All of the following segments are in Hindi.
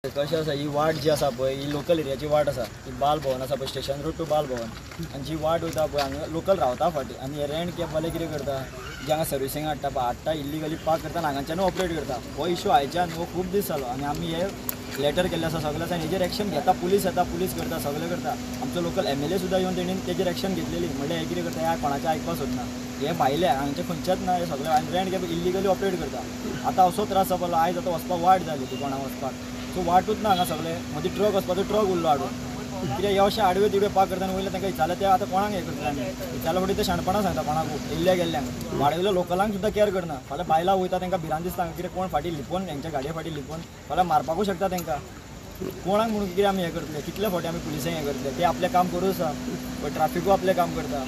कशें आसा ही वाट जी आसा पळय ही लोकल एरियाची वाट आसा ती बाल भवन आसा पळय स्टेशन रोड टू बाल भवन आनी जी वाट वयता पळय हांगा लोकल रावता फाटी आनी हे रेंट कॅब वाले कितें करता जे हांगा सर्विसींग हाडटा इल्लिगली पार्क करता आनी हांगाच्यान ऑपरेट करता हो इश्यू आयच्यान हो खूब दीस जालो आनी आमी हे लेटर केल्ले आसा सगळे आसा हेजेर एक्शन घेता पुलीस येता पुलीस करता सगळे करता आमचो लोकल MLA सुद्दां येवन तेणीन तेजेर एक्शन घेतलेली म्हणजे हे कितें करता ह्या कोणाचें आयकपा सोदना हे भायले हांगचे खंयचेच ना हे सगळे आनी रेंट कॅब इल्लिगली ऑपरेट करता आतां असो त्रास जालो आयज आतां वचपाक वाट जाली ती कोणाक वचपाक सो वाटूच ना हांगा सगळे मदीं ट्रक वचपाचो ट्रक उरलो हाडून कित्याक हे अशें आडवे तिडवे पार्क करता आनी वयले तांकां विचारलें ते आतां कोणाक हें करता आमी विचारल्या फाटीं ते शाणपणां सांगता कोणाकूय येयल्ल्या गेल्ल्यांक वाडवयल्या लोकलांक सुद्दां केअर करना फाल्यां बायलां वयता तांकां भिरांत दिसता कितें कोण फाटीं लिपोवन हेंच्या गाडये फाटीं लिपोवन फाल्यां मारपाकूय शकता तांकां कोणाक म्हणून कितें आमी हें करतले कितले फावटी आमी पुलिसांक हें करतले ते आपलें काम करूच आसा पण ट्राफिकूय आपलें काम करता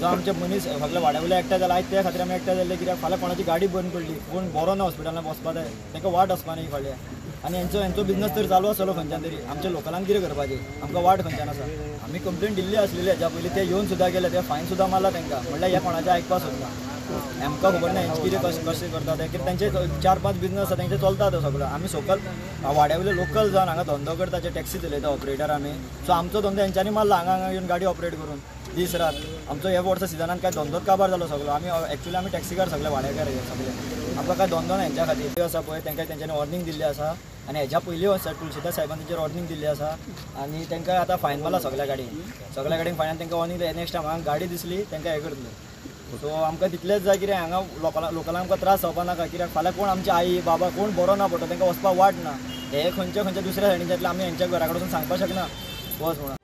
जो आमचे मनीस सगळे वाड्यावयले एकठांय जाला आयज त्या खातीर आमी एकठांय जाल्ले कित्याक फाल्यां कोणाची गाडी बंद पडली कोण बरो ना हॉस्पिटलांत वचपा जाय तांकां वाट वचपा न्ही फाल्यां आनी हेंचो बिझनस तर चालू आसलो खंयच्यान तरी आमच्या लोकलांक कितें करपाचें आमकां वाट खंयच्यान आसा आमी कंप्लेन दिल्ली आसलेली हेज्या पयलीं ते येवन सुद्दां गेले ते फायन सुद्दां मारला तांकां म्हणल्यार हे कोणाचें आयकपा सोदना आमकां खबर ना हेंचे कितें कशें करता ते कित्याक तेंचे 4-5 बिझनस आसा तेंचे चलता तो सगळो आमी सकल वाड्यावयले लोकल जावन हांगा धंदो करता जे टॅक्सी चलयता ऑपरेटर आमी सो आमचो धंदो हेंच्यांनी मारला हांगा येवन गाडी ऑपरेट करून दीस रात आमचो हे वर्सा सिजनान काय धंदोच काबार जालो सगळो आमी एक्चुअली आमी टॅक्सीकार सगळे वाड्याकार हे सगळे आमकां काय धंदो ना हेंच्या खातीर आसा पळय तांकां तेंच्यांनी वॉर्निंग दिल्ली आसा आनी हेज्या पयलीं तुळशीदास साहेबान तेंचेर वॉर्निंग दिल्ली आसा आनी तांकां आतां फायन मारला सगळ्या गाडयेक फायन तांकां वॉर्निंग नेक्स्ट टायम हांगा गाडी दिसली तांकां हें करतले सो आमकां तितलेंच जाय कितें हांगा लोकलांक आमकां त्रास जावपा नाका कित्याक फाल्यां कोण आमची आई बाबा कोण बरो ना पडटा तांकां वचपाक वाट ना हे खंयच्या दुसऱ्या सायडीच्यातले आमी हेंच्या घरा कडसून सांगपाक शकना बस म्हणून